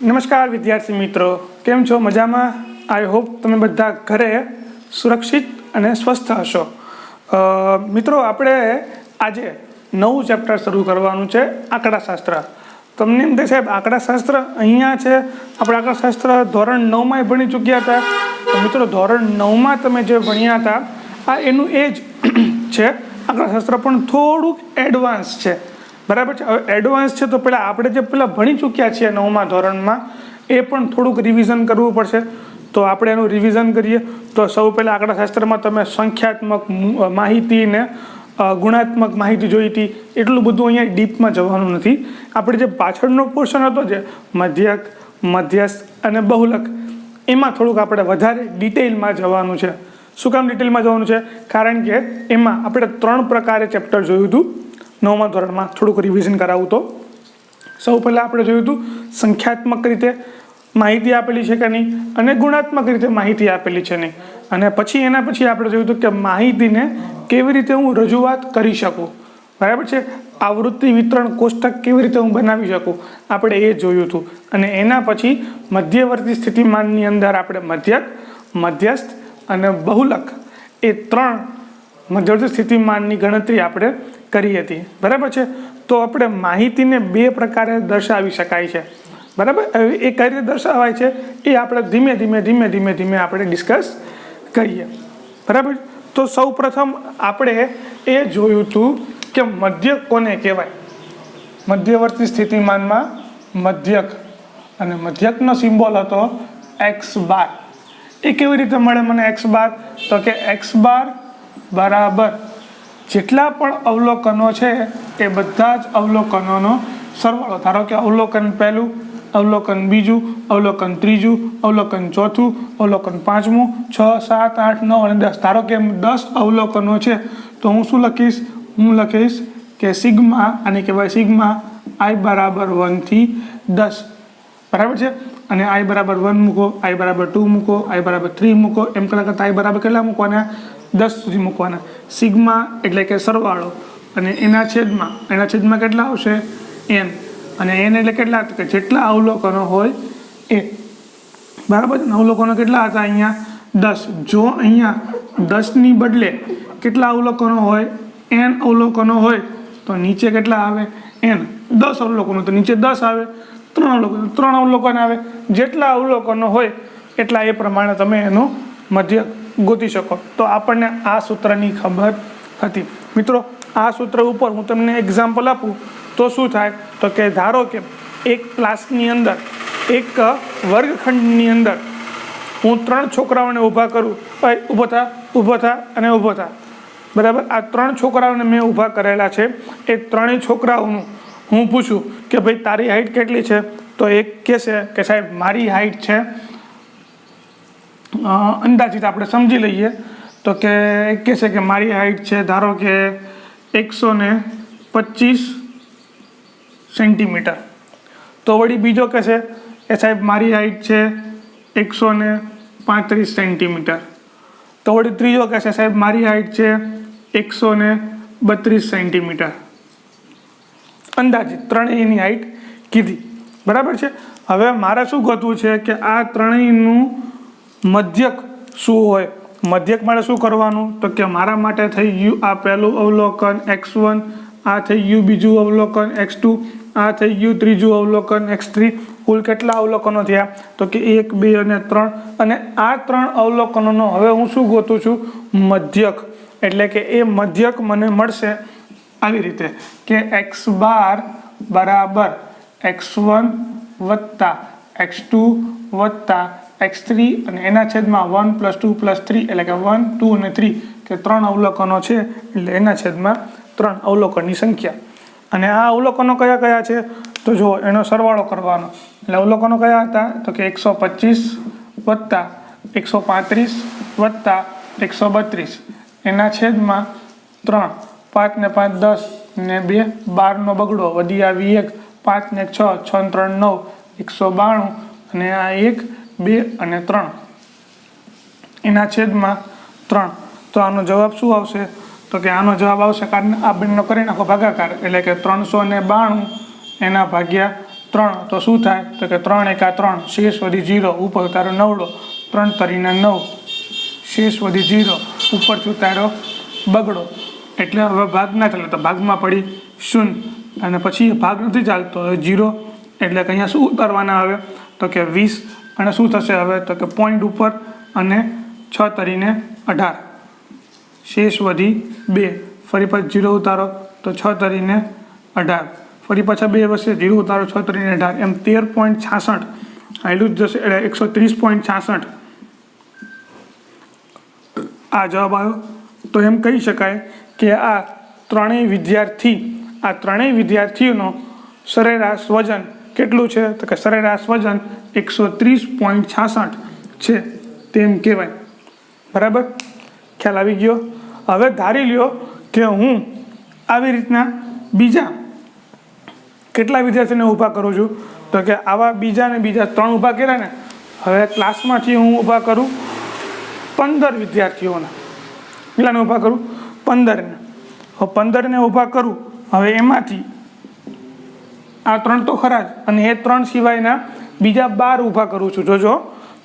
નમસ્કાર વિદ્યાર્થી મિત્રો, કેમ છો? મજામાં? આઈ હોપ તમે બધા ઘરે સુરક્ષિત અને સ્વસ્થ હશો. મિત્રો, આપણે આજે નવું ચેપ્ટર શરૂ કરવાનું છે, આંકડાશાસ્ત્ર. તમને એમ થાય સાહેબ આંકડાશાસ્ત્ર અહીંયા છે, આપણે આંકડાશાસ્ત્ર ધોરણ 9માં ભણી ચૂક્યા હતા. તો મિત્રો, ધોરણ 9માં તમે જે ભણ્યા હતા આ એનું એ જ છે. આંકડાશાસ્ત્ર પણ થોડુંક એડવાન્સ છે, બરાબર છે. હવે એડવાન્સ છે તો આપણે જે ભણી ચૂક્યા છીએ 9મા ધોરણમાં એ પણ થોડુંક રિવિઝન કરવું પડશે. તો આપણે એનું રિવિઝન કરીએ. તો સૌ પહેલાં આંકડાશાસ્ત્રમાં તમે સંખ્યાત્મક માહિતી ને ગુણાત્મક માહિતી જોઈ હતી. એટલું બધું અહીંયા ડીપમાં જવાનું નથી. આપણે જે પાછળનો પોર્શન હતો, જે મધ્યક, મધ્યસ્થ અને બહુલક, એમાં થોડુંક આપણે વધારે ડિટેલમાં જવાનું છે. શું કામ ડિટેલમાં જવાનું છે? કારણ કે એમાં આપણે 3 પ્રકારે ચેપ્ટર જોયું હતું 9મા ધોરણમાં. થોડુંક રિવિઝન કરાવું તો સૌ પહેલાં આપણે જોયું હતું સંખ્યાત્મક રીતે માહિતી આપેલી છે કે નહીં, અને ગુણાત્મક રીતે માહિતી આપેલી છે નહીં. અને એના પછી આપણે જોયું હતું કે માહિતીને કેવી રીતે હું રજૂઆત કરી શકું, બરાબર છે. આવૃત્તિ વિતરણ કોષ્ટક કેવી રીતે હું બનાવી શકું, આપણે એ જોયું હતું. અને એના પછી મધ્યવર્તી સ્થિતિમાનની અંદર આપણે મધ્યક, મધ્યસ્થ અને બહુલક એ 3 મધ્યવર્તી સ્થિતિમાનની ગણતરી આપણે કરી હતી, બરાબર છે. તો આપણે માહિતીને 2 પ્રકારે દર્શાવી શકાય છે, બરાબર. એ કઈ રીતે દર્શાવાય છે એ આપણે ધીમે ધીમે આપણે ડિસ્કસ કરીએ, બરાબર. તો સૌ પ્રથમ આપણે એ જોયું હતું કે મધ્યક કોને કહેવાય. મધ્યવર્તી સ્થિતિમાનમાં મધ્યક, અને મધ્યકનો સિમ્બોલ હતો x બાર. એ કેવી રીતે મળે મને x બાર? તો કે x બાર બરાબર જેટલા પણ અવલોકનો છે એ બધા જ અવલોકનોનો સરવાળો. ધારો કે અવલોકન પહેલું, અવલોકન બીજું, અવલોકન ત્રીજું, અવલોકન ચોથું, અવલોકન પાંચમું, 6, 7, 8, 9 અને 10. ધારો કે 10 અવલોકનો છે તો હું શું લખીશ? હું લખીશ કે સિગ્મા, આને કહેવાય સિગ્મા i બરાબર 1 થી 10, બરાબર છે. અને i બરાબર 1 મૂકો, i બરાબર 2 મૂકો, i બરાબર 3 મૂકો. એમ કરતા i બરાબર કેટલા મૂકવાના? 10 સુધી મૂકવાના. સિગ્મા એટલે કે સરવાળો, અને એના છેદમાં કેટલા આવશે? n. અને n એટલે કેટલા? કે જેટલા અવલોકનો હોય એ, બરાબર. અવલોકનો કેટલા હતા અહીંયા? 10. જો અહીંયા 10ની બદલે કેટલા અવલોકનો હોય? n અવલોકનો હોય તો નીચે કેટલા આવે? n. 10 અવલોકનો તો નીચે 10 આવે. 3 અવલોકન આવે. જેટલા અવલોકનો હોય એટલા એ પ્રમાણે તમે એનો મધ્યક ગોતી શકો. તો આપણને આ સૂત્રની ખબર હતી. મિત્રો, આ સૂત્ર ઉપર હું તમને એક્ઝામ્પલ આપું તો શું થાય? તો કે ધારો કે એક ક્લાસની અંદર, એક વર્ગખંડની અંદર હું 3 છોકરાઓને ઊભા કરું. ભાઈ ઊભો થા અને ઊભો થા, બરાબર. આ 3 છોકરાઓને મેં ઊભા કરેલા છે. એ 3 છોકરાઓનું હું પૂછું કે ભાઈ તારી હાઈટ કેટલી છે? તો એક કહેશે કે સાહેબ મારી હાઈટ છે, અંદાજિત આપણે સમજી લઈએ તો કે એક કહેશે કે મારી હાઈટ છે ધારો કે 125 સેન્ટીમીટર. તો વળી બીજો કહેશે કે સાહેબ મારી હાઈટ છે 135 સેન્ટીમીટર. તો વળી ત્રીજો કહેશે સાહેબ મારી હાઈટ છે 132 સેન્ટીમીટર. અંદાજિત ત્રણેયની હાઈટ કીધી, બરાબર છે. હવે મારે શું ગોતવું છે કે આ ત્રણેયનું મધ્યક શું હોય. મધ્યક માટે શું કરવાનું? તો કે મારા માટે થઈ ગયું આ પહેલું અવલોકન x1, આ થઈ ગયું બીજું અવલોકન x2, આ થઈ ગયું ત્રીજું અવલોકન x3. કુલ કેટલા અવલોકનો થયા? તો કે 1, 2 અને 3. અને આ 3 અવલોકનોનો હવે હું શું ગોતું છું? મધ્યક. એટલે કે એ મધ્યક મને મળશે આવી રીતે કે x બાર બરાબર x1 વત્તા x2 વત્તા x3 અને એના છેદમાં 1 + 2 + 3 એટલે કે 1, 2 અને 3 કે 3 અવલોકનો છે એટલે એના છેદમાં 3 અવલોકનની સંખ્યા. અને આ અવલોકનો કયા કયા છે? તો જો એનો સરવાળો કરવાનો. એટલે અવલોકનો કયા હતા? તો કે 125 વત્તા 135 વત્તા 132 એના છેદમાં 3. 5 ને 5 10 ને 2 12નો બગડો, વધી આવી 1, 5 ને 6, 6 ને 3 9, 192. અને આ 1, 2 અને 3 એના છેદમાં 3. તો આનો જવાબ શું આવશે? તો કે આનો જવાબ આવશે, કારણ આ બંનેનો કરી નાખો ભાગાકાર, એટલે કે 392 એના ભાગ્યા 3 તો શું થાય તો કે 3 એકા 3, શેષ વધી 0, ઉપર ઉતારો 9, 3 તરીને 9, શેષ વધી 0, ઉપરથી ઉતારો બગડો, એટલે હવે ભાગ ના ચાલે તો ભાગમાં પડી 0, અને પછી ભાગ નથી ચાલતો 0, એટલે કે અહીંયા શું ઉતારવાના આવે તો કે 20, અને શું થશે હવે તો કે પોઈન્ટ ઉપર અને 6 તરીને 18, શેષ વધી 2, ફરી પાછું 0 ઉતારો તો 6 તરીને 18, ફરી પાછા 2 વર્ષે 0 ઉતારો 6 તરીને 18, એમ 13.66 આવેલું જ જશે, એટલે 130.66 આ જવાબ આવ્યો. તો એમ કહી શકાય કે આ ત્રણેય વિદ્યાર્થીઓનો સરેરાશ વજન કેટલું છે તો કે સરેરાશ વજન 130.66 છે તેમ કહેવાય. બરાબર, ખ્યાલ આવી ગયો. હવે ધારી લ્યો કે હું આવી રીતના બીજા કેટલા વિદ્યાર્થીને ઊભા કરું છું તો કે આવા બીજા 3 ઊભા કર્યા ને. હવે ક્લાસમાંથી હું ઊભા કરું 15 વિદ્યાર્થીઓને. કેટલાને ઊભા કરું 15ને. હવે 15ને ઊભા કરું, હવે એમાંથી આ 3 તો ખરા જ, અને એ 3 સિવાયના બીજા 12 ઊભા કરું છું. જોજો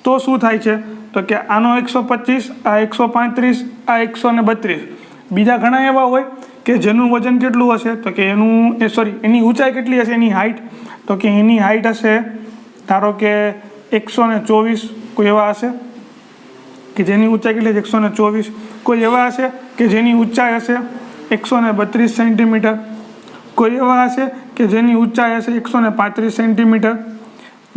તો શું થાય છે તો કે આનો 125, આ 135, આ 132. બીજા ઘણા એવા હોય કે જેનું વજન કેટલું હશે તો કે એની ઊંચાઈ કેટલી હશે, એની હાઇટ તો કે એની હાઇટ હશે ધારો કે 124. કોઈ એવા હશે કે જેની ઊંચાઈ કેટલી છે 124. કોઈ એવા હશે કે જેની ઊંચાઈ હશે 132 સેન્ટીમીટર. કોઈ એવા હશે કે જેની ઊંચાઈ હશે 135 સેન્ટીમીટર.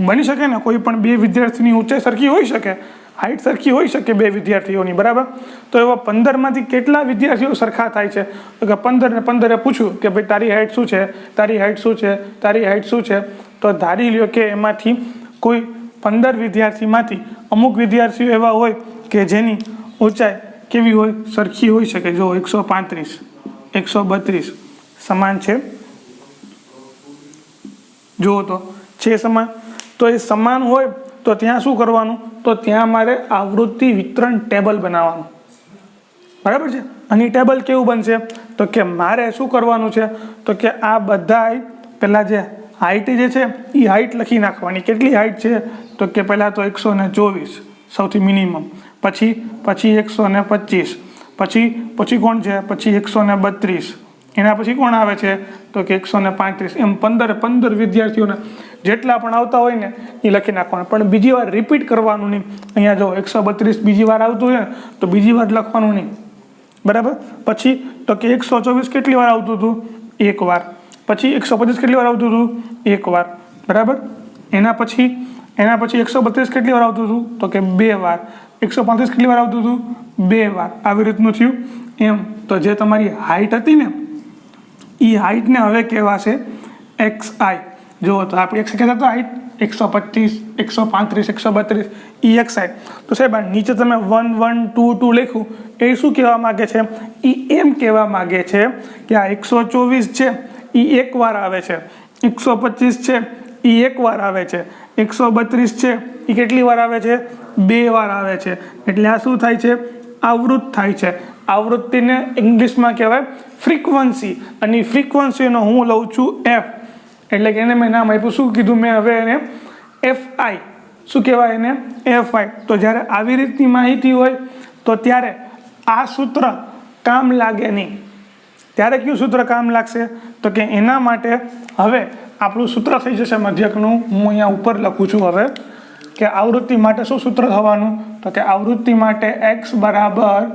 બની શકે ને કોઈ પણ 2 વિદ્યાર્થીની ઊંચાઈ સરખી હોઈ શકે, હાઇટ સરખી હોઈ શકે 2 વિદ્યાર્થીઓની. બરાબર, તો એવા 15માંથી કેટલા વિદ્યાર્થીઓ સરખા થાય છે તો કે 15 ને 15 પૂછ્યું કે ભાઈ તારી હાઇટ શું છે, તારી હાઇટ શું છે, તારી હાઇટ શું છે, તો ધારી લ્યો કે એમાંથી કોઈ 15 વિદ્યાર્થીમાંથી અમુક વિદ્યાર્થીઓ એવા હોય કે જેની ઊંચાઈ કેવી હોય, સરખી હોઈ શકે. જો 135, 132 સમાન છે. જુઓ તો છે સમાન. તો એ સમાન હોય તો ત્યાં શું કરવાનું તો ત્યાં મારે આવૃત્તિ વિતરણ ટેબલ બનાવવાનું. બરાબર છે. અને ટેબલ કેવું બનશે તો કે મારે શું કરવાનું છે તો કે આ બધા પહેલાં જે હાઇટ જે છે એ હાઇટ લખી નાખવાની. કેટલી હાઇટ છે તો કે પહેલાં તો 124 સૌથી મિનિમમ, પછી 125, પછી કોણ છે, પછી 132, એના પછી કોણ આવે છે તો કે 135. એમ 15 વિદ્યાર્થીઓને જેટલા પણ આવતા હોય ને એ લખી નાખવાના. પણ બીજી વાર રિપીટ કરવાનું નહીં. અહીંયા જો 132 બીજી વાર આવતું હોય ને તો બીજી વાર લખવાનું નહીં. બરાબર. પછી તો કે 124 કેટલી વાર આવતું હતું, 1 વાર. પછી 125 કેટલી વાર આવતું હતું, 1 વાર. બરાબર. એના પછી 132 કેટલી વાર આવતું હતું તો કે 2 વાર. 135 કેટલી વાર આવતું હતું, 2 વાર. આવી રીતનું થયું. એમ તો જે તમારી હાઇટ હતી ને એ હાઇટને હવે કહેવાશે XI. જુઓ તો આપણે એક્સ કહેતા હતા હાઇટ 125, 135, 132 એ XI. તો સાહેબ નીચે તમે 1, 1, 2, 2 લખ્યું એ શું કહેવા માગે છે, એ એમ કહેવા માગે છે કે આ 124 છે એ 1 વાર આવે છે, 125 છે એ 1 વાર આવે છે, 132 છે એ કેટલી વાર આવે છે, 2 વાર આવે છે. એટલે આ શું થાય છે, આવૃત્ત થાય છે. આવૃત્તિને ઇંગ્લિશમાં કહેવાય ફ્રીક્વન્સી, અને ફ્રીક્વન્સીનો હું લઉં છું F. એટલે કે એને મેં નામ આપ્યું, શું કીધું મેં હવે એને, FI. શું કહેવાય એને, FI. તો જ્યારે આવી રીતની માહિતી હોય તો ત્યારે આ સૂત્ર કામ લાગે નહીં. ત્યારે કયું સૂત્ર કામ લાગશે તો કે એના માટે હવે આપણું સૂત્ર થઈ જશે મધ્યકનું. હું અહીંયા ઉપર લખું છું હવે કે આવૃત્તિ માટે શું સૂત્ર થવાનું તો કે આવૃત્તિ માટે X બરાબર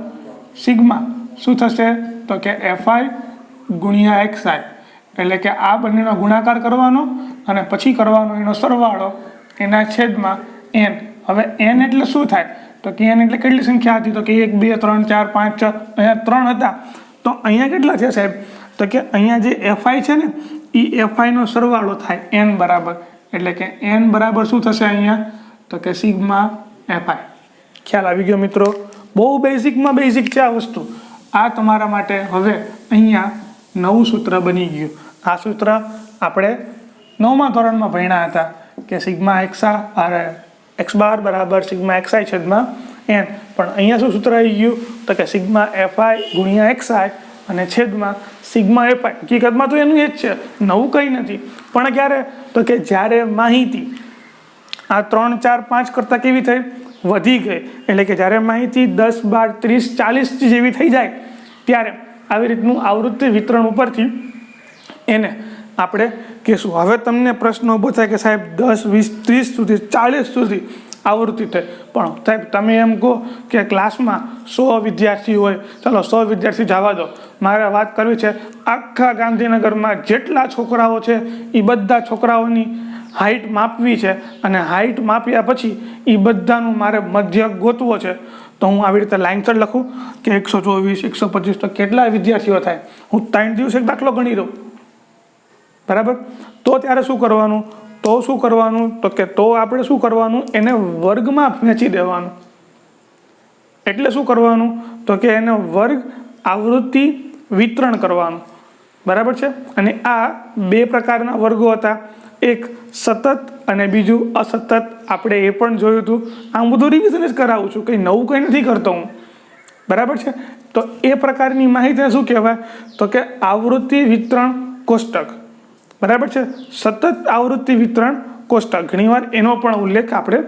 સિગ્મા શું થશે તો કે FI ગુણ્યા XI. એટલે કે આ બંનેનો ગુણાકાર કરવાનો અને પછી કરવાનો એનો સરવાળો એના છેદમાં n. હવે n એટલે શું થાય તો કે n એટલે કેટલી સંખ્યા હતી તો કે 1, 2, 3, 4, 5, 6. અહીંયા 3 હતા તો અહીંયા કેટલા છે સાહેબ તો કે અહીંયા જે FI છે ને એ FI નો સરવાળો થાય n બરાબર. એટલે કે n બરાબર શું થશે અહીંયા તો કે સિગ્મા FI. ખ્યાલ આવી ગયો મિત્રો. બહુ બેઝિકમાં બેઝિક છે આ વસ્તુ. આ તમારા માટે હવે અહીંયા નવું સૂત્ર બની ગયું. આ સૂત્ર આપણે 9મા ધોરણમાં ભણ્યા હતા કે સિગ્મા x બાર બરાબર સિગ્મા XI છેદમાં n. પણ અહીંયા શું સૂત્ર આવી ગયું તો કે સિગ્મા FI ગુણ્યા XI અને છેદમાં સિગ્મા FI. હકીકતમાં તો એનું એ જ છે, નવું કંઈ નથી. પણ ક્યારે તો કે જ્યારે માહિતી આ 3, 4, 5 કરતાં કેવી થઈ, વધી ગઈ, એટલે કે જ્યારે માહિતી 10, 12, 30, 40 જેવી થઈ જાય ત્યારે આવી રીતનું આવૃત્તિ વિતરણ ઉપરથી એને આપણે કહેશું. હવે તમને પ્રશ્ન ઊભો થાય કે સાહેબ 10, 20, 30 સુધી, 40 સુધી આવૃત્તિ થઈ, પણ સાહેબ તમે એમ કહો કે ક્લાસમાં 100 વિદ્યાર્થી હોય, ચાલો 100 વિદ્યાર્થી જવા દો, મારે વાત કરવી છે આખા ગાંધીનગરમાં જેટલા છોકરાઓ છે એ બધા છોકરાઓની હાઇટ માપવી છે, અને હાઇટ માપ્યા પછી એ બધાનું મારે મધ્યક ગોતવો છે. તો હું આવી રીતે લાઇનસર લખું કે 124, 125 તો કેટલા વિદ્યાર્થીઓ થાય, હું 3 દિવસ એક દાખલો ગણી દઉં, બરાબર. તો ત્યારે શું કરવાનું, તો કે તો આપણે શું કરવાનું, એને વર્ગમાં વહેંચી દેવાનું. એટલે શું કરવાનું, તો કે એને વર્ગ આવૃત્તિ વિતરણ કરવાનું, બરાબર છે. અને આ 2 પ્રકારના વર્ગો હતા, એક સતત અને બીજું અસતત. આપણે એ પણ જોયું હતું. આ બધું રિવિઝન જ કરાવું છું, કંઈ નવું કંઈ નથી કરતો હું, બરાબર છે. તો એ પ્રકારની માહિતીને શું કહેવાય, તો કે આવૃત્તિ વિતરણ કોષ્ટક, બરાબર છે. સતત આવૃત્તિ વિતરણ કોષ્ટક, ઘણીવાર એનો પણ ઉલ્લેખ આપણે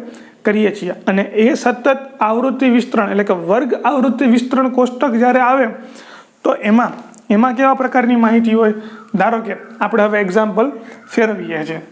કરીએ છીએ. અને એ સતત આવૃત્તિ વિસ્તરણ એટલે કે વર્ગ આવૃત્તિ વિસ્તરણ કોષ્ટક જ્યારે આવે તો એમાં કેવા પ્રકારની માહિતી હોય. ધારો કે આપણે હવે એક્ઝામ્પલ ફેરવીએ છીએ.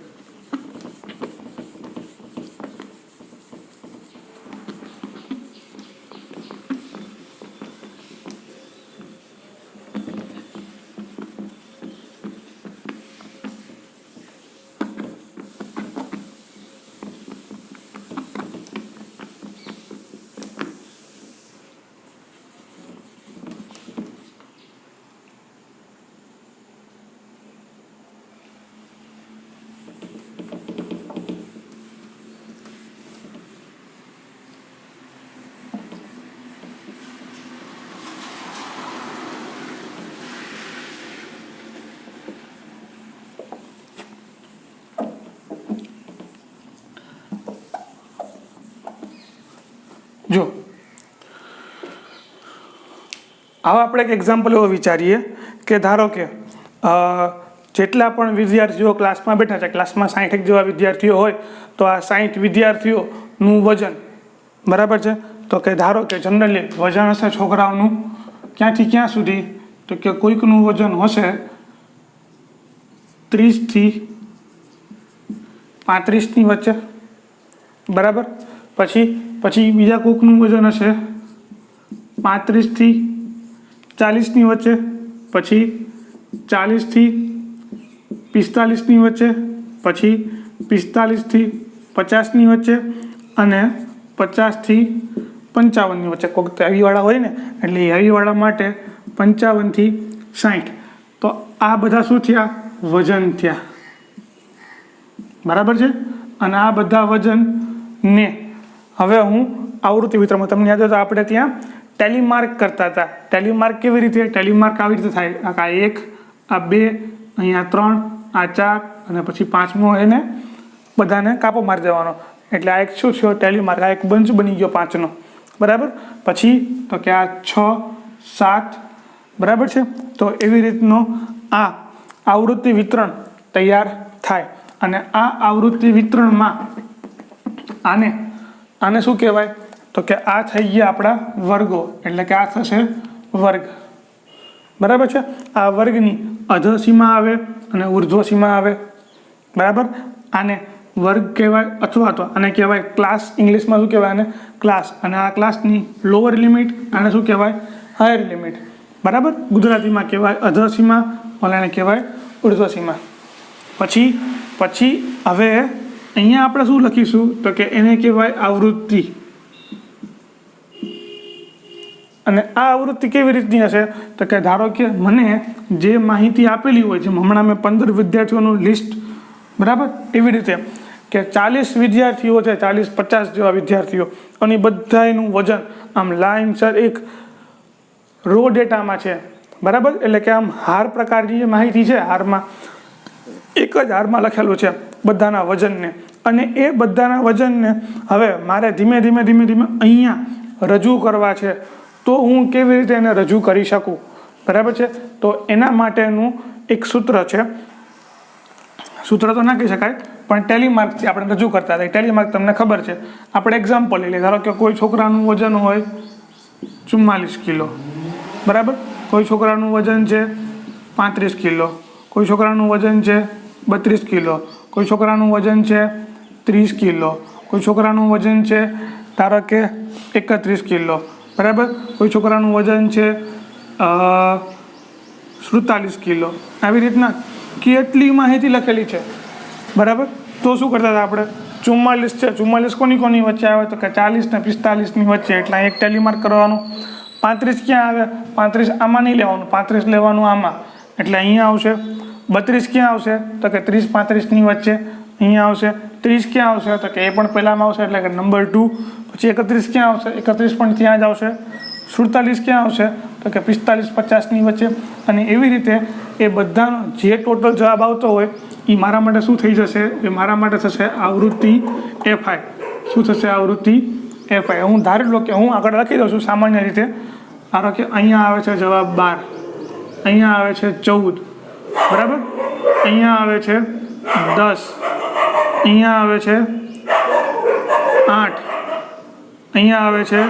જો હવે આપણે એક એક્ઝામ્પલ એવો વિચારીએ કે ધારો કે જેટલા પણ વિદ્યાર્થીઓ ક્લાસમાં બેઠા છે, ક્લાસમાં 60 જેવા વિદ્યાર્થીઓ હોય, તો આ 60 વિદ્યાર્થીઓનું વજન, બરાબર છે. તો કે ધારો કે જનરલી વજન હશે છોકરાઓનું ક્યાંથી ક્યાં સુધી, તો કે કોઈકનું વજન હશે 30 થી 35ની વચ્ચે, બરાબર. પછી બીજા કોઈકનું વજન હશે 35 થી 40ની વચ્ચે, પછી 40 થી 45ની વચ્ચે, પછી 45 થી 50ની વચ્ચે, અને 50 થી 55ની વચ્ચે. કોઈક હેવીવાળા હોય ને, એટલે હેવીવાળા માટે 55 થી 60. તો આ બધા શું થયા, વજન થયા, બરાબર છે. અને આ બધા વજનને હવે હું આવૃત્તિ વિતરણમાં, તમને યાદ હોય તો આપણે ત્યાં ટેલીમાર્ક કરતા હતા. ટેલીમાર્ક કેવી રીતે, ટેલીમાર્ક આવી રીતે થાય, આ 1, આ 2, અહીંયા 3, આ 4, અને પછી 5મો એને બધાને કાપો મારી દેવાનો. એટલે આ એક શું થયો, ટેલીમાર્ક. આ એક બંચ બની ગયો 5નો, બરાબર. પછી તો કે આ 6, 7, બરાબર છે. તો એવી રીતનો આ આવૃત્તિ વિતરણ તૈયાર થાય. અને આ આવૃત્તિ વિતરણમાં આને શું કહેવાય, તો કે આ થઈ ગયા આપણા વર્ગો, એટલે કે આ થશે વર્ગ, બરાબર છે. આ વર્ગની અધઃ સીમા આવે અને ઉર્ધ્વ સીમા આવે, બરાબર. આને વર્ગ કહેવાય, અથવા તો આને કહેવાય ક્લાસ. ઇંગ્લિશમાં શું કહેવાય, આને ક્લાસ. અને આ ક્લાસની લોઅર લિમિટ આને શું કહેવાય, હાયર લિમિટ, બરાબર. ગુજરાતીમાં કહેવાય અધઃ સીમા, ઓલાને કહેવાય ઉર્ધ્વ સીમા. પછી હવે અહીંયા આપણે શું લખીશું, તો કે એને કહેવાય આવૃત્તિ. અને આ આવૃત્તિ કેવી રીતની હશે, તો કે ધારો કે મને જે માહિતી આપેલી હોય, જેમ હમણાં મેં 15 વિદ્યાર્થીઓનું લિસ્ટ, બરાબર, એવી રીતે કે 40 વિદ્યાર્થીઓ છે, 40-50 જેવા વિદ્યાર્થીઓ, અને બધાનું વજન આમ લાઇનસર એક રો ડેટામાં છે, બરાબર. એટલે કે આમ હાર પ્રકારની જે માહિતી છે, હારમાં એક જ હારમાં લખેલું છે બધાના વજનને. અને એ બધાના વજનને હવે મારે ધીમે ધીમે અહીંયા રજૂ કરવા છે. તો હું કેવી રીતે એને રજૂ કરી શકું, બરાબર છે. તો એના માટેનું એક સૂત્ર છે, સૂત્ર તો ના કહી શકાય પણ ટેલીમાર્કથી આપણે રજૂ કરતા હતા. ટેલીમાર્ક તમને ખબર છે. આપણે એક્ઝામ્પલ લઈ લઈએ. ધારો કે કોઈ છોકરાનું વજન હોય 44 કિલો, બરાબર. કોઈ છોકરાનું વજન છે 35 કિલો, કોઈ છોકરાનું વજન છે 32 કિલો, કોઈ છોકરાનું વજન છે 30 કિલો, કોઈ છોકરાનું વજન છે ધારો કે 31 કિલો, બરાબર. કોઈ છોકરાનું વજન છે 47 કિલો. આવી રીતના કેટલી માહિતી લખેલી છે, બરાબર. તો શું કરતા હતા આપણે? 44 છે, 44 કોની વચ્ચે આવે તો કે 40 ને 45ની વચ્ચે, એટલે એક ટેલીમાર્ક કરવાનું. 35 ક્યાં આવે? 35 આમાં નહીં લેવાનું, 35 લેવાનું આમાં, એટલે અહીંયા આવશે. 32 ક્યાં આવશે તો કે 30 35ની વચ્ચે, અહીંયા આવશે. 30 ક્યાં આવશે તો કે એ પણ પહેલામાં આવશે, એટલે કે નંબર 2. પછી 31 ક્યાં આવશે? 31 પણ ત્યાં જ આવશે. 47 ક્યાં આવશે તો કે 45 50ની વચ્ચે. અને એવી રીતે એ બધાનો જે ટોટલ જવાબ આવતો હોય એ મારા માટે શું થઈ જશે? એ મારા માટે થશે આવૃત્તિ FI. શું થશે? આવૃત્તિ FI. હું ધારી લો કે હું આગળ લખી દઉં છું સામાન્ય રીતે. ધારો કે અહીંયા આવે છે જવાબ 12, અહીંયા આવે છે 14, બરાબર. અહીંયા આવે છે 10, અહીંયા આવે છે 8, અહીંયા આવે છે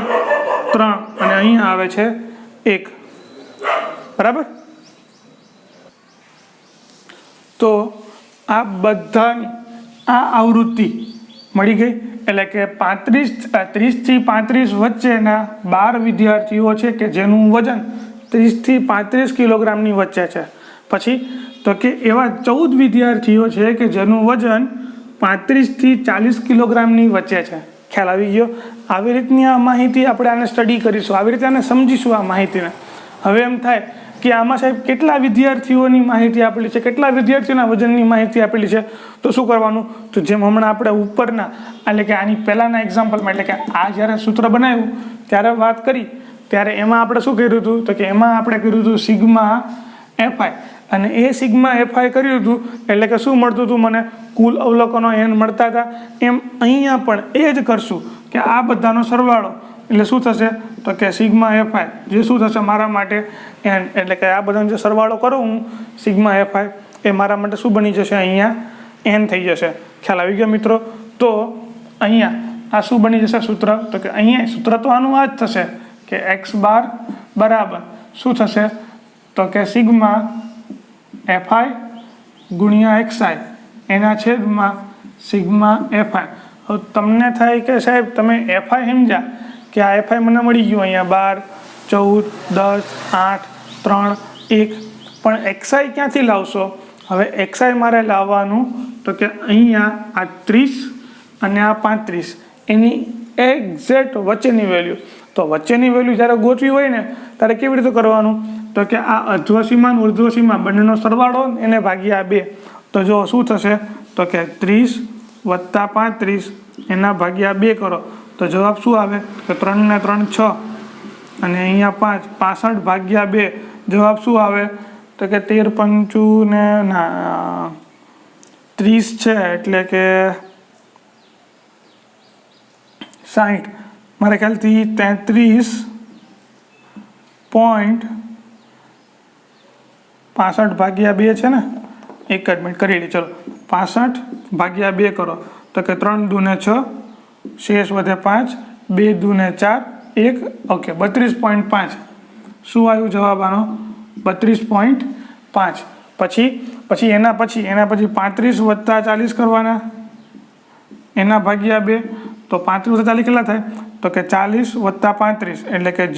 3 અને અહીંયા આવે છે 1, બરાબર. તો આ બધાની આ આવૃત્તિ મળી ગઈ. એટલે કે 30 થી 35 વચ્ચેના 12 વિદ્યાર્થીઓ છે કે જેનું વજન 30 થી 35 કિલોગ્રામની વચ્ચે છે. પછી તો કે એવા 14 વિદ્યાર્થીઓ છે કે જેનું વજન 35 થી 40 કિલોગ્રામની વચ્ચે છે. ખ્યાલ આવી ગયો? આવી રીતની આ માહિતી આપણે આને સ્ટડી કરીશું, આવી રીતે આને સમજીશું આ માહિતીને. હવે એમ થાય કે આમાં સાહેબ કેટલા વિદ્યાર્થીઓની માહિતી આપેલી છે, કેટલા વિદ્યાર્થીઓના વજનની માહિતી આપેલી છે, તો શું કરવાનું? તો જેમ હમણાં આપણે ઉપરના એટલે કે આની પહેલાંના એક્ઝામ્પલમાં, એટલે કે આ જ્યારે સૂત્ર બનાવ્યું ત્યારે વાત કરી, ત્યારે એમાં આપણે શું કર્યું હતું? તો કે એમાં આપણે કર્યું હતું સિગ્મા FI. અને એ સિગ્મા FI કર્યું હતું એટલે કે શું મળતું હતું મને? કુલ અવલોકનો n મળતા હતા. એમ અહીંયા પણ એ જ કરશું કે આ બધાનો સરવાળો એટલે શું થશે? તો કે સિગ્મા FI જે શું થશે મારા માટે n, એટલે કે આ બધાનો જે સરવાળો કરું હું સિગ્મા FI એ મારા માટે શું બની જશે? અહીંયા n થઈ જશે. ખ્યાલ આવી ગયો મિત્રો? તો અહીંયા આ શું બની જશે સૂત્ર? તો કે અહીંયા સૂત્ર તો આનું આ જ થશે કે x બાર બરાબર શું થશે? તો કે સિગ્મા FI ગુણ્યા xi એના છેદમાં સિગ્મા FI. હવે તમને થાય કે સાહેબ તમે FI સમજ્યા કે આ FI મને મળી ગયું અહીંયા 12 14 10 8 3 1, પણ xi ક્યાંથી લાવશો? હવે xi મારે લાવવાનું તો કે અહીંયા આ 30 અને આ 35 એની એક્ઝેક્ટ વચ્ચેની વેલ્યુ. તો વચ્ચેની વેલ્યુ જ્યારે ગોઠવી હોય ને ત્યારે કેવી રીતે કરવાનું? તો કે આ અધ્વસીમા અને ઉર્ધ્વસીમા બંનેનો સરવાળો એને ભાગ્યા 2. તો જો શું થશે? તો કે 30 વત્તા 35 એના ભાગ્યા 2 કરો તો જવાબ શું આવે? તો 3 ને 3 6 અને અહીંયા 5, 65 ભાગ્યા 2 જવાબ શું આવે? તો કે 13 પંચું ને 30 છે એટલે કે 60. મારા ખ્યાલથી 33.65 ભાગ્યા 2 છે ને? એક જ મિનિટ કરી લે. ચલો 65 ભાગ્યા 2 કરો તો કે 3 દૂને 6, શેષ વધે 5, 2 દૂને 4, 1 ઓકે 32.5. શું આવ્યું જવાબ આનો? 32.5. પછી એના પછી 35 વત્તા 40 કરવાના એના ભાગ્યા 2. તો 35 વત્તા 40 કેટલા થાય? તો કે 40 વત્તા 35 એટલે કે 75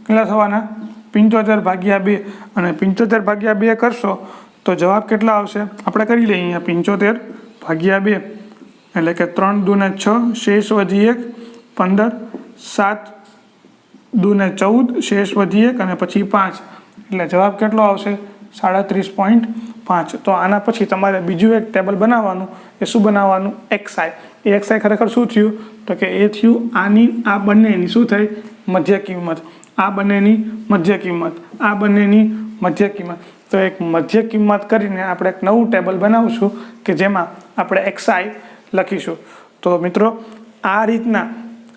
કેટલા થવાના? 75 ભાગ્યા 2. અને 75 ભાગ્યા 2 કરશો તો જવાબ કેટલા આવશે? આપણે કરી લઈએ અહીંયા 75 ભાગ્યા 2 એટલે કે 3 દૂને 6, શેષ વધી 1 15, 7 દૂને 14, શેષ વધી 1 અને પછી 5 એટલે જવાબ કેટલો આવશે? 37.5. તો આના પછી તમારે બીજું એક ટેબલ બનાવવાનું. એ શું બનાવવાનું? xi. એ xi ખરેખર શું થયું? તો કે એ થયું આની આ બંનેની શું થઈ? મધ્ય કિંમત. આ બંનેની મધ્ય કિંમત, આ બંનેની મધ્ય કિંમત. તો એક મધ્ય કિંમત કરીને આપણે એક નવું ટેબલ બનાવશું કે જેમાં આપણે xi લખીશું. તો મિત્રો આ રીતના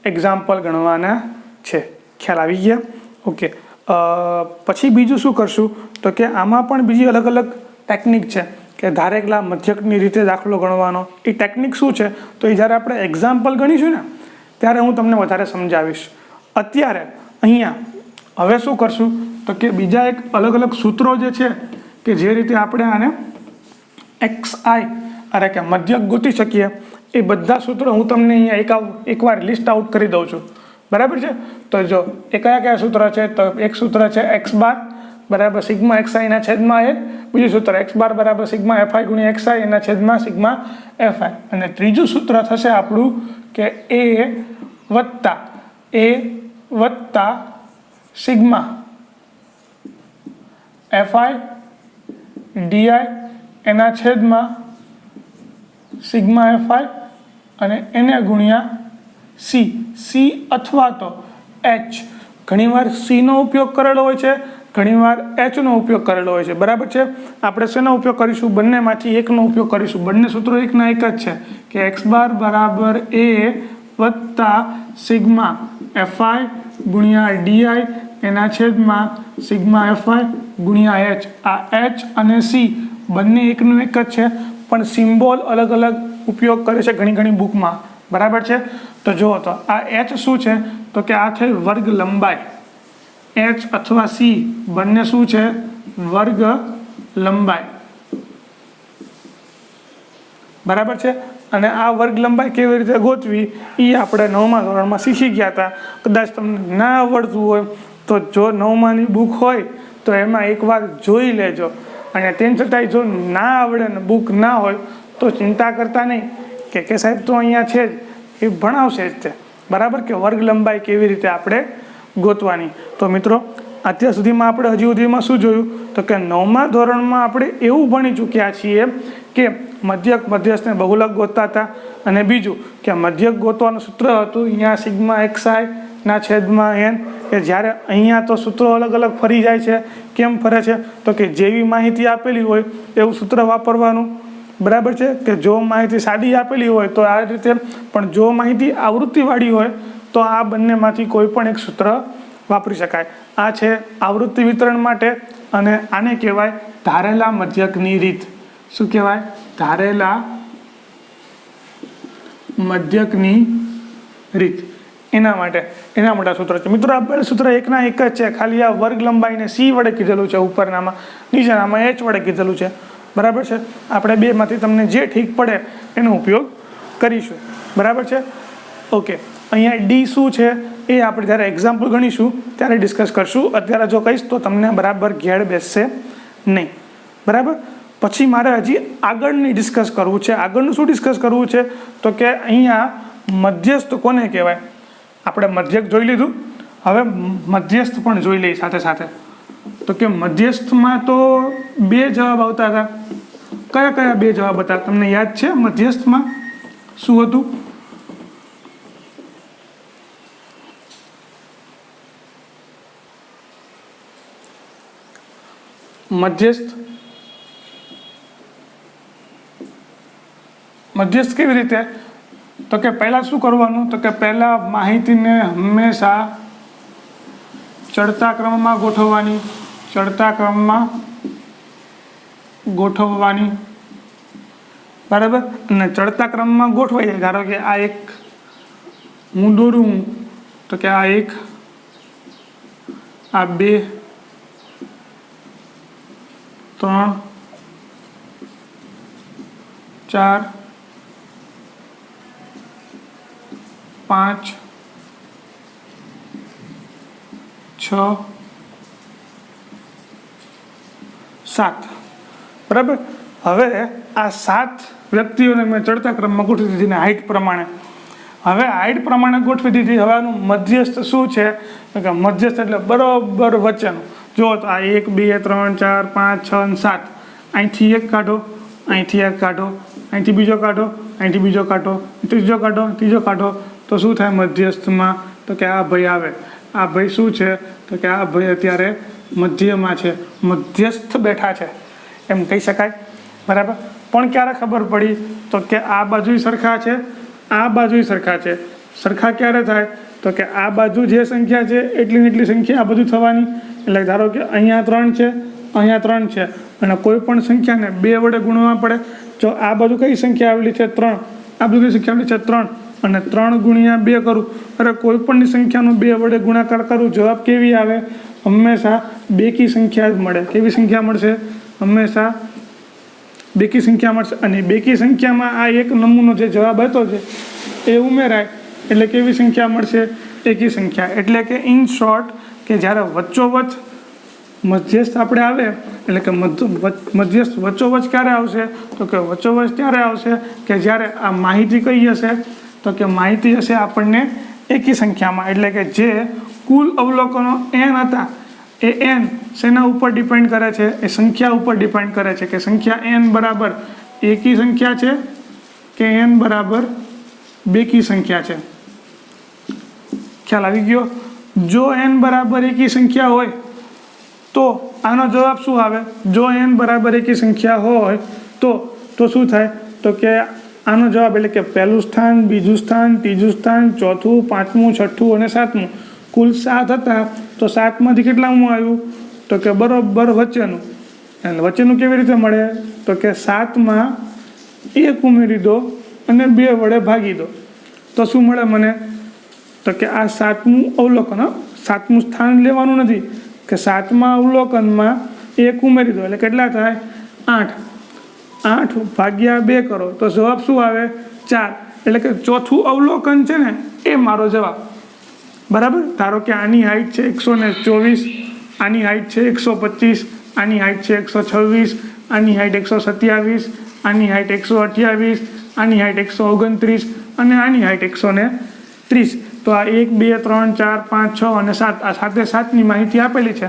એક્ઝામ્પલ ગણવાના છે. ખ્યાલ આવી ગયા? ઓકે. પછી બીજું શું કરશું? તો કે આમાં પણ બીજી અલગ અલગ ટેકનિક છે કે ધારેલા મધ્યકની રીતે દાખલો ગણવાનો. એ ટેકનિક શું છે તો એ જ્યારે આપણે એક્ઝામ્પલ ગણીશું ને ત્યારે હું તમને વધારે સમજાવીશ. અત્યારે અહીંયા હવે શું કરશું તો કે બીજા એક અલગ અલગ સૂત્રો જે છે કે જે રીતે આપણે આને XI અરે કે મધ્યક ગોતી શકીએ એ બધા સૂત્રો હું તમને અહીંયા એકવાર લિસ્ટ આઉટ કરી દઉં છું. બરાબર છે. તો જો એ કયા કયા સૂત્ર છે તો એક સૂત્ર છે x બાર બરાબર સિગ્મા XI ના છેદમાં એ, બીજું સૂત્ર x બાર બરાબર સિગ્મા FI ગુણ્યા XI એના છેદમાં સિગ્મા FI, અને ત્રીજું સૂત્ર થશે આપણું કે A વત્તા સિગ્મા FI DI એના છેદમાં સિગ્મા FI અને એને ગુણ્યા C અથવા તો H. ઘણીવાર C નો ઉપયોગ કરેલો હોય છે, ઘણીવાર H નો ઉપયોગ કરેલો હોય છે. બરાબર છે. આપણે શેનો ઉપયોગ કરીશું? બંનેમાંથી એકનો ઉપયોગ કરીશું. બંને સૂત્રો એકના એક જ છે કે x બાર બરાબર A વત્તા સિગ્મા FI ગુણ્યા DI એના છેદમાં સિગ્મા FI ગુણ્યા H. આ H અને C બંને એકનું એક જ છે, પણ સિમ્બોલ અલગ અલગ ઉપયોગ કરે છે ઘણી બુકમાં. બરાબર છે. તો જુઓ તો આ H શું છે તો કે આ થઈ વર્ગ લંબાઈ. H અથવા C બંને શું છે? વર્ગ લંબાઈ. બરાબર છે. અને આ વર્ગ લંબાઈ કેવી રીતે ગોતવી એ આપણે 9મા ધોરણમાં શીખી ગયા હતા. કદાચ તમને ના આવડતું હોય તો જો 9માની બુક હોય તો એમાં એકવાર જોઈ લેજો, અને તેમ છતાંય જો ના આવડે ને બુક ના હોય તો ચિંતા કરતા નહીં કે સાહેબ તો અહીંયા છે જ, એ ભણાવશે જ તે. બરાબર કે વર્ગ લંબાઈ કેવી રીતે આપણે ગોતવાની. તો મિત્રો અત્યાર સુધીમાં આપણે હજી સુધીમાં શું જોયું તો કે 9મા ધોરણમાં આપણે એવું ભણી ચૂક્યા છીએ કે મધ્યક મધ્યસ્થને બહુલક ગોતતા હતા, અને બીજું કે મધ્યક ગોતવાનું સૂત્ર હતું અહીંયા સિગ્મા XI ના છેદમાં n, કે જ્યારે અહીંયા તો સૂત્રો અલગ અલગ ફરી જાય છે. કેમ ફરે છે તો કે જેવી માહિતી આપેલી હોય એવું સૂત્ર વાપરવાનું. બરાબર છે. કે જો માહિતી સાદી આપેલી હોય તો આ રીતે, પણ જો માહિતી આવૃત્તિવાળી હોય તો આ બંનેમાંથી કોઈ પણ એક સૂત્ર વાપરી શકાય. આ છે આવૃત્તિ વિતરણ માટે, અને આને કહેવાય ધારેલા મધ્યકની રીત. શું કહેવાય? ધારેલા મધ્યકની રીત. એના માટે સૂત્ર છે. મિત્રો આ સૂત્ર એકના એક જ છે, ખાલી આ વર્ગ લંબાઈને C વડે કીધેલું છે ઉપરનામાં, નીચેનામાં H વડે કીધેલું છે. બરાબર છે. આપણે બેમાંથી તમને જે ઠીક પડે એનો ઉપયોગ કરીશું. બરાબર છે. ઓકે. અહીંયા D શું છે એ આપણે જ્યારે એક્ઝામ્પલ ગણીશું ત્યારે ડિસ્કસ કરશું. અત્યારે જો કહીશ તો તમને બરાબર ઘેર બેસશે નહીં. બરાબર. પછી મારે હજી આગળની ડિસ્કસ કરવું છે. આગળનું શું ડિસ્કસ કરવું છે તો કે અહીંયા મધ્યસ્થ કોને કહેવાય? આપણે મધ્યક જોઈ લીધું, હવે મધ્યસ્થ પણ જોઈ લઈએ સાથે સાથે. તો કે મધ્યસ્થમાં તો 2 જવાબ આવતા હતા. કયા 2 જવાબ હતા તમને યાદ છે? મધ્યસ્થમાં શું હતું? મધ્યસ્થ કેવી રીતે? તો કે પહેલા શું કરવાનું તો કે પહેલા માહિતીને હંમેશા ચડતા ક્રમમાં ગોઠવવાની. બરાબર. અને ચડતા ક્રમમાં ગોઠવાઈ જાય. ધારો કે આ એક હું દોરું તો કે આ 1, આ 2, 3, 4, 5, 6, 7. બરાબર. હવે આ 7 વ્યક્તિઓને મેં ચડતા ક્રમમાં ગોઠવી દીધી ને હાઈટ પ્રમાણે. હવે હાઈટ પ્રમાણે ગોઠવી દીધી. હવે આનું મધ્યસ્થ શું છે કે મધ્યસ્થ એટલે બરોબર વચ્ચેનું. જો તો આ 1, 2, 3, 4, 5, 6 અને 7. અહીંથી એક કાઢો, અહીંથી એક કાઢો, અહીંથી બીજો કાઢો, અહીંથી બીજો કાઢો, ત્રીજો કાઢો. તો શું થાય મધ્યસ્થમાં? તો કે આ ભાઈ આવે. આ ભાઈ શું છે તો કે આ ભાઈ અત્યારે મધ્યમાં છે, મધ્યસ્થ બેઠા છે એમ કહી શકાય. બરાબર. પણ ક્યારે ખબર પડી તો કે આ બાજુ સરખા છે, આ બાજુ સરખા છે. સરખા ક્યારે થાય તો કે આ બાજુ જે સંખ્યા છે એટલી સંખ્યા આ બાજુ થવાની. એટલે ધારો કે અહીંયા 3 છે, અહીંયા 3 છે અને કોઈ પણ સંખ્યાને 2 વડે ગુણવા પડે. જો આ બાજુ કઈ સંખ્યા આવેલી છે 3, આ બાજુ કઈ સંખ્યા આવેલી છે 3 અને 3 ગુણ્યા 2 કરું, અરે કોઈ પણની સંખ્યાનો 2 વડે ગુણાકાર કરું, જવાબ કેવી આવે? હંમેશા બેકી સંખ્યા જ મળે. કેવી સંખ્યા મળશે? હંમેશા બેકી સંખ્યા મળશે. અને બેકી સંખ્યામાં આ એક નમૂનો જે જવાબ હતો છે એ ઉમેરાય એટલે કેવી સંખ્યા મળશે? એકી સંખ્યા. એટલે કે ઇન શોર્ટ કે જ્યારે વચ્ચોવચ મધ્યસ્થ આપણે આવે એટલે કે મધ્યસ્થ વચ્ચોવચ ક્યારે આવશે? તો કે વચ્ચોવચ ત્યારે આવશે કે જ્યારે આ માહિતી કઈ હશે? તો કે માહિતી હશે આપણને એકી સંખ્યામાં. એટલે કે જે કુલ અવલોકનો n હતા એ n શેના ઉપર ડિપેન્ડ કરે છે? એ સંખ્યા ઉપર ડિપેન્ડ કરે છે કે સંખ્યા n બરાબર એકી સંખ્યા છે કે n બરાબર બેકી સંખ્યા છે. ખ્યાલ આવી ગયો? જો n બરાબર એકી સંખ્યા હોય તો આનો જવાબ શું આવે? જો n બરાબર એકી સંખ્યા હોય તો શું થાય? તો કે આનો જવાબ એટલે કે પહેલું સ્થાન, બીજું સ્થાન, ત્રીજું સ્થાન, ચોથું, પાંચમું, છઠ્ઠું અને સાતમું, કુલ 7 હતા તો 7માંથી કેટલામું આવ્યું? તો કે બરોબર વચ્ચેનું. અને વચ્ચેનું કેવી રીતે મળે? તો કે 7માં 1 ઉમેરી દો અને 2 વડે ભાગી દો તો શું મળે મને? તો કે આ 7મું અવલોકન, 7મું સ્થાન લેવાનું નથી કે 7મા અવલોકનમાં 1 ઉમેરી દો એટલે કેટલા થાય? 8. 8 ભાગ્યા 2 કરો તો જવાબ શું આવે? 4. એટલે કે ચોથું અવલોકન છે ને એ મારો જવાબ. બરાબર? ધારો કે આની હાઈટ છે 124, આની હાઈટ છે 125, આની હાઈટ છે 126, આની હાઈટ 127, આની હાઈટ 128, આની હાઈટ 129 અને આની હાઈટ 130. તો આ 1, 2, 3, 4, 5, 6 અને 7 આ 7 7ની માહિતી આપેલી છે.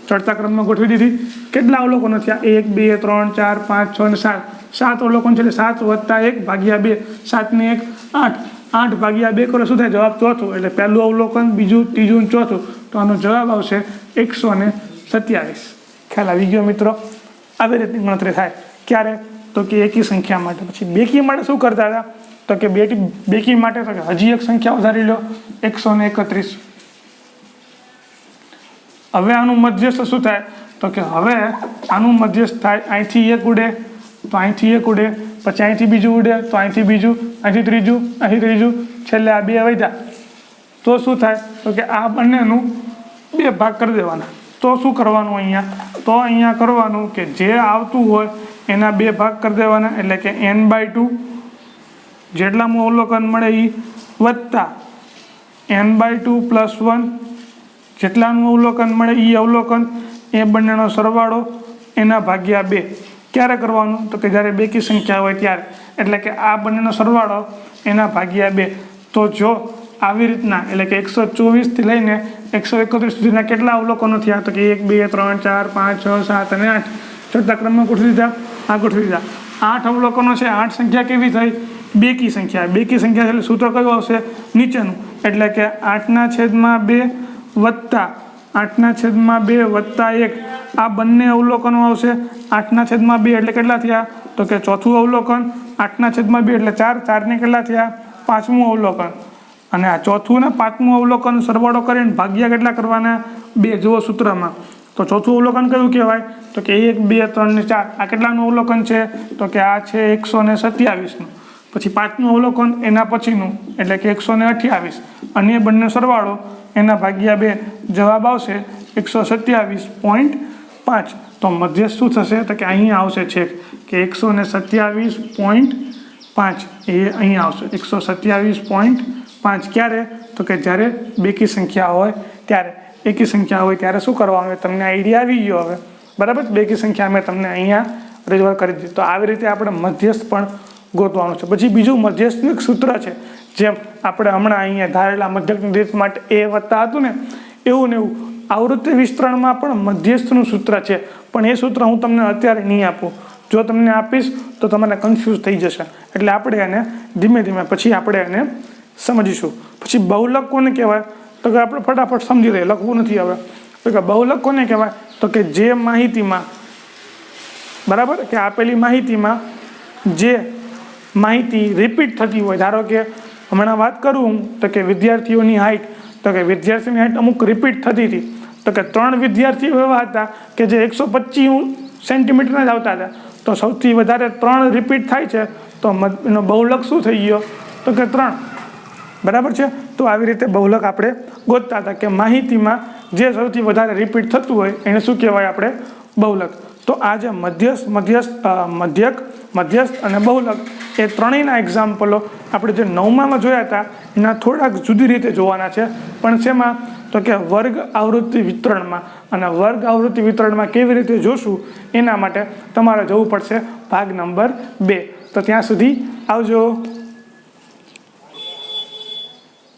ચડતા ક્રમમાં ગોઠવી દીધી. કેટલા અવલોકનો થયા? 1, 2, 3, 4, 5, 6 અને 7. 7 અવલોકન છે એટલે 7 વત્તા 1 ભાગ્યા 2, 7 ને 1 8. 8 ભાગ્યા 2 કરો શું થાય? જવાબ ચોથું. એટલે પહેલું અવલોકન, બીજું, ત્રીજું, ચોથું. તો આનો જવાબ આવશે 127. ખ્યાલ આવી ગયો મિત્રો? આવી રીતની ગણતરી થાય. ક્યારે? તો કે એકી સંખ્યા માટે. પછી બેકી માટે શું કરતા હતા? તો કે બેકી માટે તો કે હજી એક સંખ્યા વધારી લો, 131. હવે આનું મધ્યસ્થ શું થાય? તો કે હવે આનું મધ્યસ્થ થાય અહીંથી 1 ઉડે તો અહીંથી 1 ઉડે, પછી અહીંથી બીજું ઉડે તો અહીંથી બીજું, અહીંથી ત્રીજું, અહીંથી ત્રીજું, છેલ્લે આ 2 વધ્યા તો શું થાય? તો કે આ બંનેનું 2 ભાગ કરી દેવાના. તો શું કરવાનું અહીંયા? તો અહીંયા કરવાનું કે જે આવતું હોય એના 2 ભાગ કરી દેવાના. એટલે કે n/2 જેટલામાં અવલોકન મળે એ વત્તા n/2 + 1 જેટલાનું અવલોકન મળે એ અવલોકન, એ બંનેનો સરવાળો એના ભાગ્યા 2. ક્યારે કરવાનું? તો કે જ્યારે બેકી સંખ્યા હોય ત્યારે. એટલે કે આ બંનેનો સરવાળો એના ભાગ્યા 2. તો જો આવી રીતના એટલે કે 124થી લઈને 131 સુધીના કેટલા અવલોકનો થયા? તો કે 1, 2, 3, 4, 5, 6, 7 અને 8. ચડતા ક્રમમાં ગોઠવી દીધા. આ ગોઠવી દીધા. 8 અવલોકનો છે. 8 સંખ્યા કેવી થઈ? બેકી સંખ્યા. બેકી સંખ્યા એટલે સૂત્ર કયું આવશે? નીચેનું. એટલે કે 8/2 વત્તા 8/2 વત્તા 1 આ બંને અવલોકનો આવશે. 8/2 એટલે કેટલા થયા? તો કે ચોથું અવલોકન. 8/2 એટલે 4. 4ને કેટલા થયા? 5મું અવલોકન. અને આ ચોથું ને 5મું અવલોકન સરવાળો કરીને ભાગ્યા કેટલા કરવાના? 2. જુઓ સૂત્રમાં. તો ચોથું અવલોકન કયું કહેવાય? તો કે 1, 2, 3 ને 4. આ કેટલાનું અવલોકન છે? તો કે આ છે 127નું. પછી 5મું અવલોકન એના પછીનું એટલે કે 128 અને એ બંને સરવાળો એના ભાગ્યા 2. જવાબ આવશે 127.5. તો મધ્યસ્થ શું થશે? તો કે અહીંયા આવશે છેક કે 127.5 એ અહીંયા આવશે 127.5. ક્યારે? તો કે જ્યારે બેકી સંખ્યા હોય ત્યારે. એકી સંખ્યા હોય ત્યારે શું કરવાનું? તમને આઈડિયા આવી ગયો હવે. બરાબર? બેકી સંખ્યા મેં તમને અહીંયા રજૂઆત કરી દીધી. તો આવી રીતે આપણે મધ્યસ્થ પણ ગોતવાનું છે. પછી બીજું મધ્યસ્થનું એક સૂત્ર છે. જેમ આપણે હમણાં અહીંયા ધારેલા મધ્યકની રીત માટે એ વત્તા હતું ને એવું ને એવું આવૃત્તિ વિસ્તરણમાં પણ મધ્યસ્થનું સૂત્ર છે. પણ એ સૂત્ર હું તમને અત્યારે નહીં આપું. જો તમને આપીશ તો તમને કન્ફ્યુઝ થઈ જશે. એટલે આપણે એને ધીમે ધીમે પછી આપણે એને સમજીશું. પછી બહુલક કોને કહેવાય? તો કે આપણે ફટાફટ સમજી લઈએ, લખવું નથી હવે. તો કે બહુલક કોને કહેવાય? તો કે જે માહિતીમાં, બરાબર, કે આપેલી માહિતીમાં જે માહિતી રિપીટ થતી હોય. ધારો કે હમણાં વાત કરું તો કે વિદ્યાર્થીઓની હાઈટ, તો કે વિદ્યાર્થીની હાઈટ અમુક રિપીટ થતી હતી તો કે 3 વિદ્યાર્થીઓ એવા હતા કે જે 125 સેન્ટીમીટરના જ આવતા હતા. તો સૌથી વધારે 3 રિપીટ થાય છે તો એનો બહુલક શું થઈ ગયો? તો કે 3. બરાબર છે. તો આવી રીતે બહુલક આપણે ગોતતા હતા કે માહિતીમાં જે સૌથી વધારે રિપીટ થતું હોય એને શું કહેવાય આપણે? બહુલક. તો આ જે મધ્યક, મધ્યસ્થ અને બહુલક એ ત્રણેયના એક્ઝામ્પલો આપણે જે 9માં જોયા હતા એના થોડાક જુદી રીતે જોવાના છે. પણ શેમાં? તો કે વર્ગ આવૃત્તિ વિતરણમાં. અને વર્ગ આવૃત્તિ વિતરણમાં કેવી રીતે જોશું એના માટે તમારે જવું પડશે ભાગ નંબર 2. તો ત્યાં સુધી આવજો.